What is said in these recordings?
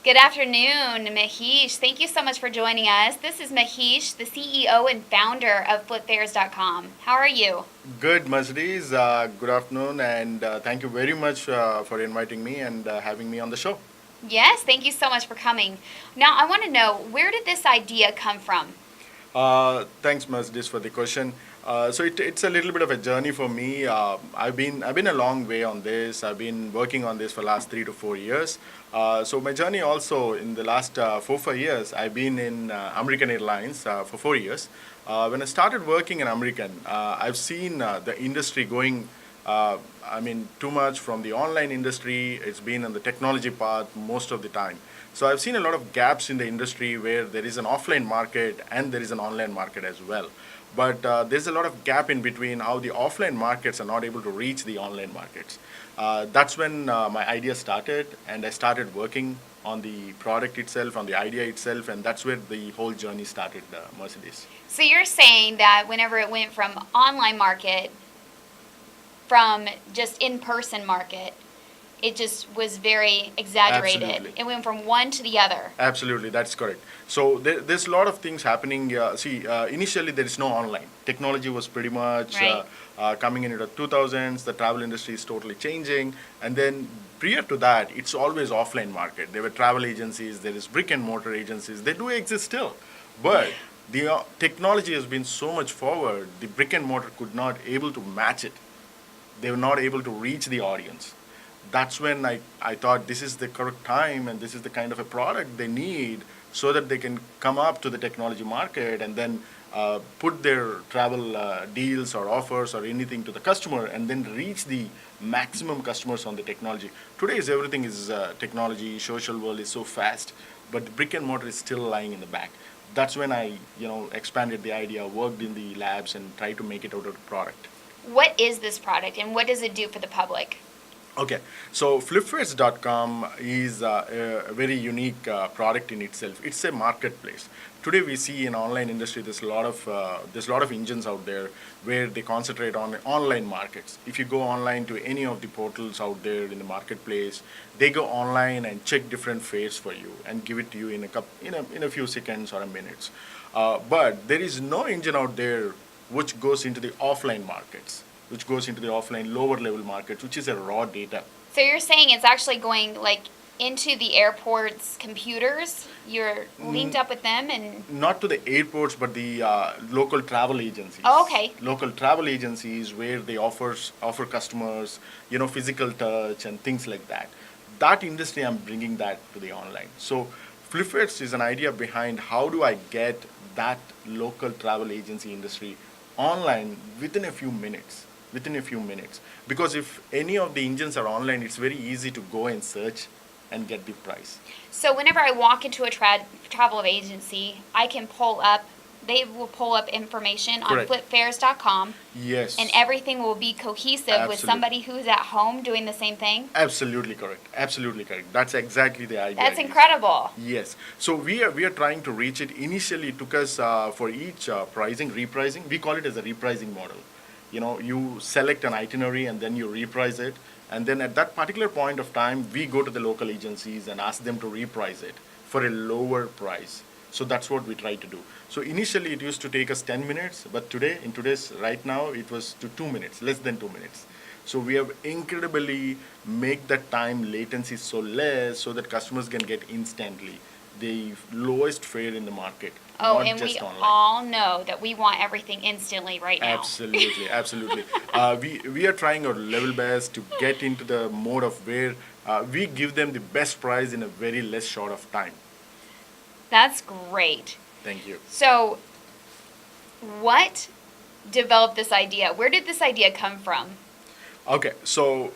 Good afternoon, Mahesh. Thank you so much for joining us. This is Mahesh, the CEO and founder of FlipFares.com. How are you? Good, Mercedes. Good afternoon, and thank you very much for inviting me and having me on the show. Yes, thank you so much for coming. Now, I want to know, where did this idea come from? Thanks, Mercedes, for the question. It's a little bit of a journey for me. I've been a long way on this. I've been working on this for the last 3 to 4 years. So my journey also in the last 4 5 years, I've been in American Airlines for 4 years. When I started working in American, I've seen the industry going. Too much from the online industry. It's been on the technology path most of the time. So I've seen a lot of gaps in the industry where there is an offline market and there is an online market as well. But there's a lot of gap in between how the offline markets are not able to reach the online markets. That's when my idea started, and I started working on the product itself, on the idea itself, and that's where the whole journey started, Mercedes. So you're saying that whenever it went from online market, from just in-person market, it just was very exaggerated. Absolutely. It went from one to the other. Absolutely, that's correct. So there's a lot of things happening. Initially there is no online. Technology was pretty much Right. coming into the 2000s. The travel industry is totally changing, and then prior to that, it's always offline market. There were travel agencies. There is brick and mortar agencies. They do exist still, but the technology has been so much forward. The brick and mortar could not able to match it. They were not able to reach the audience. That's when I thought this is the correct time and this is the kind of a product they need so that they can come up to the technology market and then put their travel deals or offers or anything to the customer and then reach the maximum customers on the technology. Today's everything is technology, social world is so fast, but the brick and mortar is still lying in the back. That's when I expanded the idea, worked in the labs and tried to make it out of the product. What is this product and what does it do for the public? Okay, so FlipFares.com is a very unique product in itself. It's a marketplace. Today we see in online industry there's a lot of engines out there where they concentrate on online markets. If you go online to any of the portals out there in the marketplace, they go online and check different fares for you and give it to you in a few seconds or a minutes. But there is no engine out there which goes into the offline markets, which goes into the offline lower level markets, which is a raw data. So you're saying it's actually going like into the airport's computers? You're linked up with them and Not to the airports, but the local travel agencies. Oh, okay. Local travel agencies where they offer customers, physical touch and things like that. That industry, I'm bringing that to the online. So, Flipfits is an idea behind how do I get that local travel agency industry online within a few minutes. Within a few minutes, because if any of the engines are online, it's very easy to go and search and get the price. so whenever I walk into a travel agency, I can pull up, they will pull up information on Correct. flipfares.com Yes. and everything will be cohesive with Absolutely. somebody who's at home doing the same thing? Absolutely correct. Absolutely correct. That's exactly the idea. That's It is. incredible. Yes. So we are trying to reach it. Initially, it took us for each repricing. We call it as a repricing model. You select an itinerary and then you reprice it, and then at that particular point of time, we go to the local agencies and ask them to reprice it for a lower price. So that's what we try to do. So initially, it used to take us 10 minutes, but in today's right now, it was to 2 minutes, less than 2 minutes. So we have incredibly make that time latency so less so that customers can get instantly the lowest fare in the market, Oh, not and just we online. all know that we want everything instantly right now. Absolutely, absolutely. We are trying our level best to get into the mode of where we give them the best price in a very less short of time. That's great. Thank you. So, what developed this idea? Where did this idea come from? Okay, so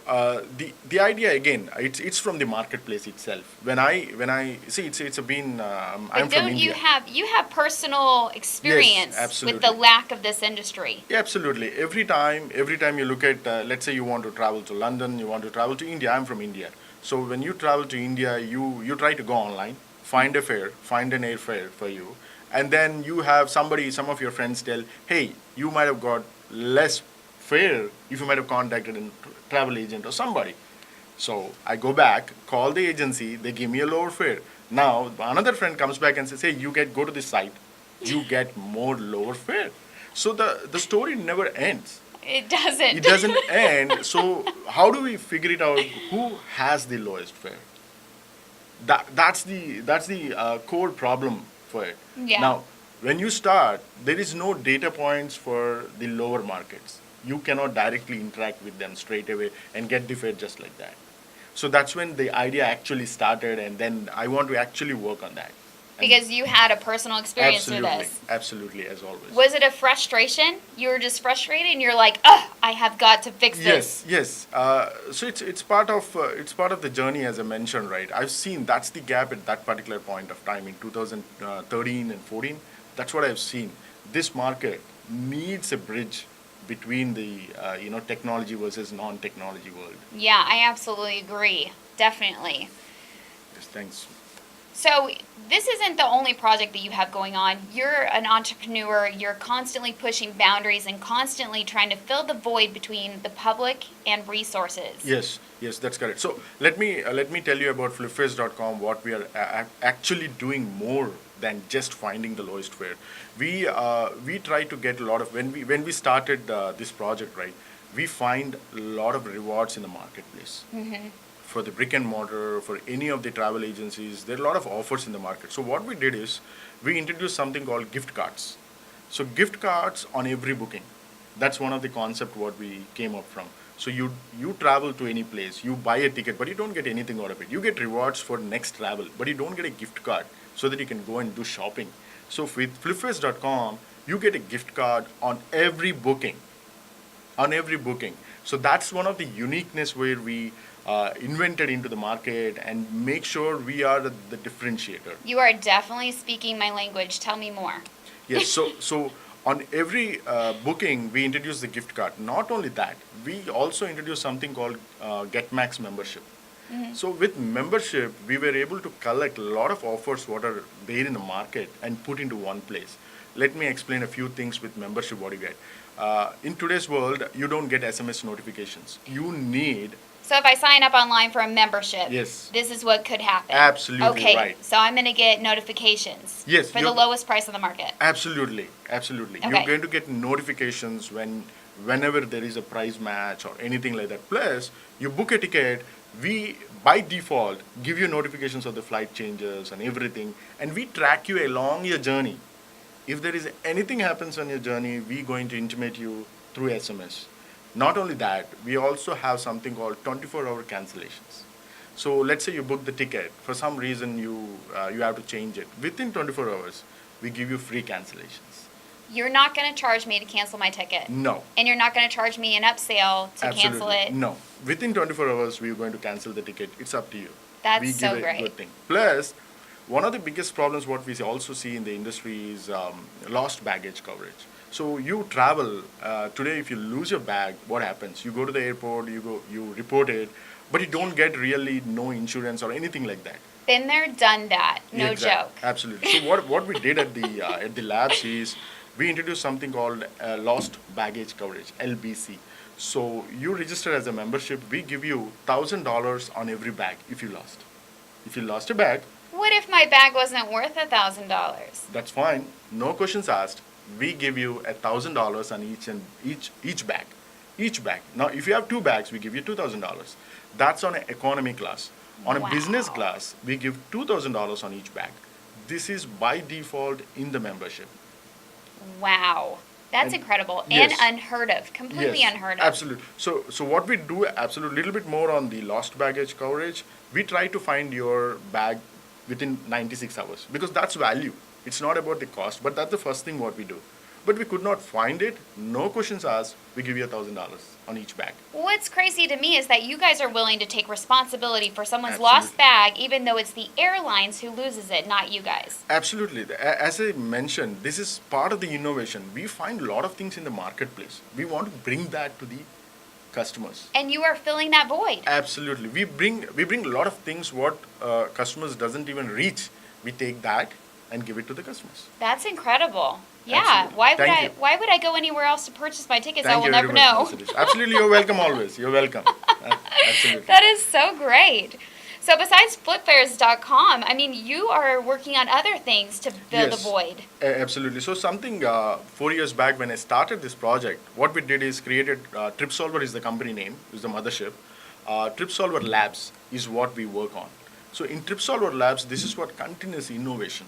the idea again, it's from the marketplace itself. When I see it's a been I'm But from don't India. you have personal experience with absolutely. the lack of this industry? Yeah, absolutely. Every time you look at, let's say you want to travel to London, you want to travel to India. I'm from India, so when you travel to India, you try to go online, find a fare, find an airfare for you, and then you have some of your friends tell, hey, you might have got less fare if you might have contacted a travel agent or somebody. So I go back, call the agency, they give me a lower fare. Now another friend comes back and says, hey, go to this site, you get more lower fare. So the story never ends. It doesn't. It doesn't end. So how do we figure it out? Who has the lowest fare? That's the core problem for it. Yeah. Now, when you start, there is no data points for the lower markets. You cannot directly interact with them straight away and get the fare just like that. So that's when the idea actually started, and then I want to actually work on that. And Because you had a personal experience through this. absolutely, as always. Was it a frustration? You were just frustrated, and you're like, "Ugh, I have got to fix this." Yes. So it's part of the journey, as I mentioned, right? I've seen that's the gap at that particular point of time in 2013 and 14. That's what I've seen. This market needs a bridge between the technology versus non-technology world. Yeah, I absolutely agree. Definitely. Yes, thanks. So this isn't the only project that you have going on. You're an entrepreneur. You're constantly pushing boundaries and constantly trying to fill the void between the public and resources. Yes, that's correct. So let me tell you about FlipFares.com. What we are actually doing more than just finding the lowest fare. We try to get a lot of when we started this project, right? We find a lot of rewards in the marketplace. For the brick and mortar, for any of the travel agencies, there are a lot of offers in the market. So what we did is we introduced something called gift cards. So gift cards on every booking. That's one of the concept what we came up from. So you travel to any place, you buy a ticket, but you don't get anything out of it. You get rewards for next travel, but you don't get a gift card so that you can go and do shopping. So with FlipFares.com, you get a gift card on every booking. On every booking. So that's one of the uniqueness where we invented into the market and make sure we are the differentiator. You are definitely speaking my language. Tell me more. Yes, so on every booking, we introduce the gift card. Not only that, we also introduce something called Get Max membership. So with membership, we were able to collect a lot of offers what are there in the market and put into one place. Let me explain a few things with membership what you get. In today's world, you don't get SMS notifications. You need. So if I sign up online for a membership, Yes. this is what could happen. Absolutely okay, right. So I'm going to get notifications Yes, for the lowest price on the market. Absolutely. Okay. You're going to get notifications whenever there is a price match or anything like that. Plus, you book a ticket, we by default give you notifications of the flight changes and everything, and we track you along your journey. If there is anything happens on your journey, we're going to intimate you through SMS. Not only that, we also have something called 24-hour cancellations. So let's say you book the ticket. For some reason, you have to change it. Within 24 hours, we give you free cancellations. You're not going to charge me to cancel my ticket. No. And you're not going to charge me an upsell to Absolutely. cancel it. No. Within 24 hours, we're going to cancel the ticket. It's up to you. That's we so give great. a good thing. Plus, one of the biggest problems what we also see in the industry is lost baggage coverage. So you travel today. If you lose your bag, what happens? You go to the airport, you report it, but you don't get really no insurance or anything like that. Been there, done that. No joke. Absolutely. So what we did at the labs is we introduced something called lost baggage coverage (LBC). So you register as a membership. We give you $1,000 on every bag if you lost. If you lost a bag. What if my bag wasn't worth $1,000? That's fine. No questions asked. We give you $1,000 on each bag. Each bag. Now, if you have two bags, we give you $2,000. That's on an economy class. On a business class, we give $2,000 on each bag. This is by default in the membership. Wow. That's incredible yes. and unheard of. Completely Yes, unheard of. absolutely. So what we do, absolutely, little bit more on the lost baggage coverage. We try to find your bag within 96 hours because that's value. It's not about the cost, but that's the first thing what we do. But we could not find it. No questions asked. We give you $1,000 on each bag. What's crazy to me is that you guys are willing to take responsibility for someone's Absolutely. lost bag, even though it's the airlines who loses it, not you guys. Absolutely. As I mentioned, this is part of the innovation. We find a lot of things in the marketplace. We want to bring that to the customers. And you are filling that void. Absolutely. We bring a lot of things what customers doesn't even reach. We take that and give it to the customers. That's incredible. Yeah. Absolutely. Why would I go anywhere else to purchase my tickets? I Thank will you never very much, know. Mercedes. Absolutely, you're welcome always. You're welcome. Absolutely. That is so great. So besides FlipFares.com, I mean, you are working on other things to fill the Yes. void. Absolutely. So something 4 years back when I started this project, what we did is created TripSolver is the company name, is the mothership. TripSolver Labs is what we work on. So in TripSolver Labs, this is what continuous innovation.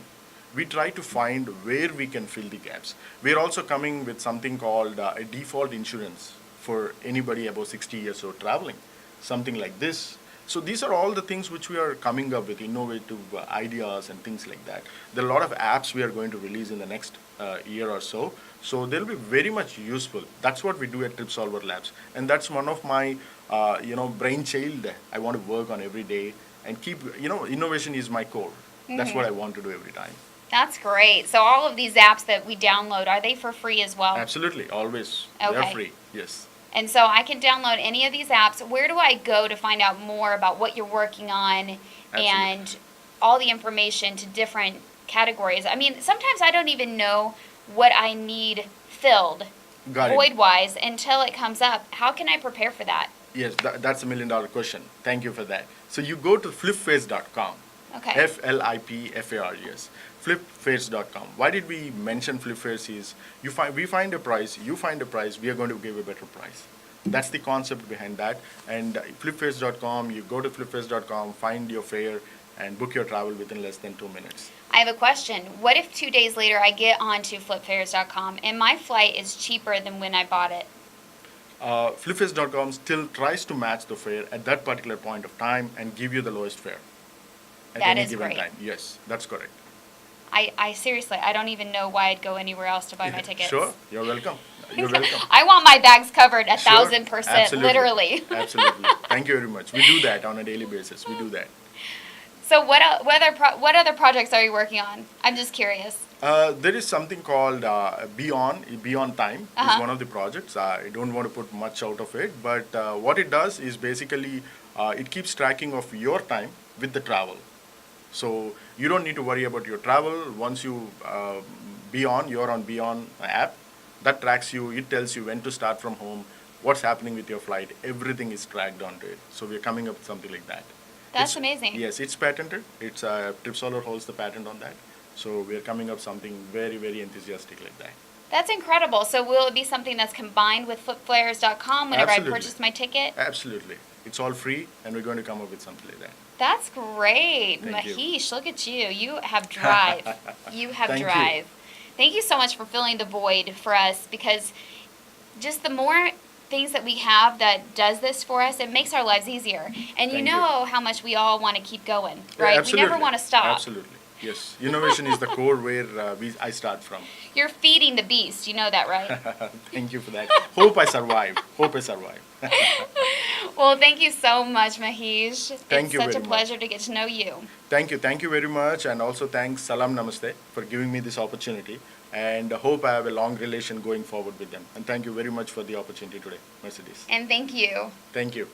We try to find where we can fill the gaps. We're also coming with something called a default insurance for anybody above 60 years old traveling, something like this. So these are all the things which we are coming up with, innovative ideas and things like that. There are a lot of apps we are going to release in the next year or so. So they'll be very much useful. That's what we do at TripSolver Labs, and that's one of my brainchild. I want to work on every day and keep innovation is my core. That's what I want to do every time. That's great. So all of these apps that we download, are they for free as well? Absolutely, always. They're Okay. free. Yes. And so I can download any of these apps. Where do I go to find out more about what you're working on and all the information to different categories? I mean, sometimes I don't even know what I need filled Got it. void-wise until it comes up. How can I prepare for that? Yes, that's $1 million question. Thank you for that. So you go to flipfares.com. Okay. FLIPFARES. FlipFares.com. Why did we mention FlipFares is we find a price, you find a price, we are going to give a better price. That's the concept behind that. And FlipFares.com, you go to FlipFares.com, find your fare, and book your travel within less than 2 minutes. I have a question. What if 2 days later I get onto flipfares.com and my flight is cheaper than when I bought it? FlipFares.com still tries to match the fare at that particular point of time and give you the lowest fare at That any is given great. time. Yes, that's correct. I seriously, I don't even know why I'd go anywhere else to buy my tickets. Sure, you're welcome. You're welcome. I want my bags covered 1,000%, Absolutely. literally. Absolutely. Thank you very much. We do that on a daily basis. We do that. So what other projects are you working on? I'm just curious. There is something called Beyond Time Uh-huh. is one of the projects. I don't want to put much out of it, but what it does is basically it keeps tracking of your time with the travel. So you don't need to worry about your travel. Once you you're on Beyond app, that tracks you. It tells you when to start from home, what's happening with your flight. Everything is tracked onto it. So we're coming up with something like that. That's It's- amazing. Yes, it's patented. It's TripSolver holds the patent on that. So we're coming up something very, very enthusiastic like that. That's incredible. So will it be something that's combined with flipflares.com whenever Absolutely. I purchase my ticket? Absolutely. It's all free, and we're going to come up with something like that. That's great. Thank you. Mahesh, look at you. You have drive. You have Thank you. drive. Thank you so much for filling the void for us, because just the more things that we have that does this for us, it makes our lives easier. And you Thank you. know how much we all want to keep going, Yeah, right? We absolutely. never want to stop. Absolutely. Yes. Innovation is the core where I start from. You're feeding the beast. You know that, right? Thank you for that. Hope I survive. Hope I survive. Well, thank you so much, Mahesh. Thank it's you such a very much. pleasure to get to know you. Thank you. Thank you very much. And also thanks Salaam Namaste for giving me this opportunity. And hope I have a long relation going forward with them. And thank you very much for the opportunity today, Mercedes. And thank you. Thank you.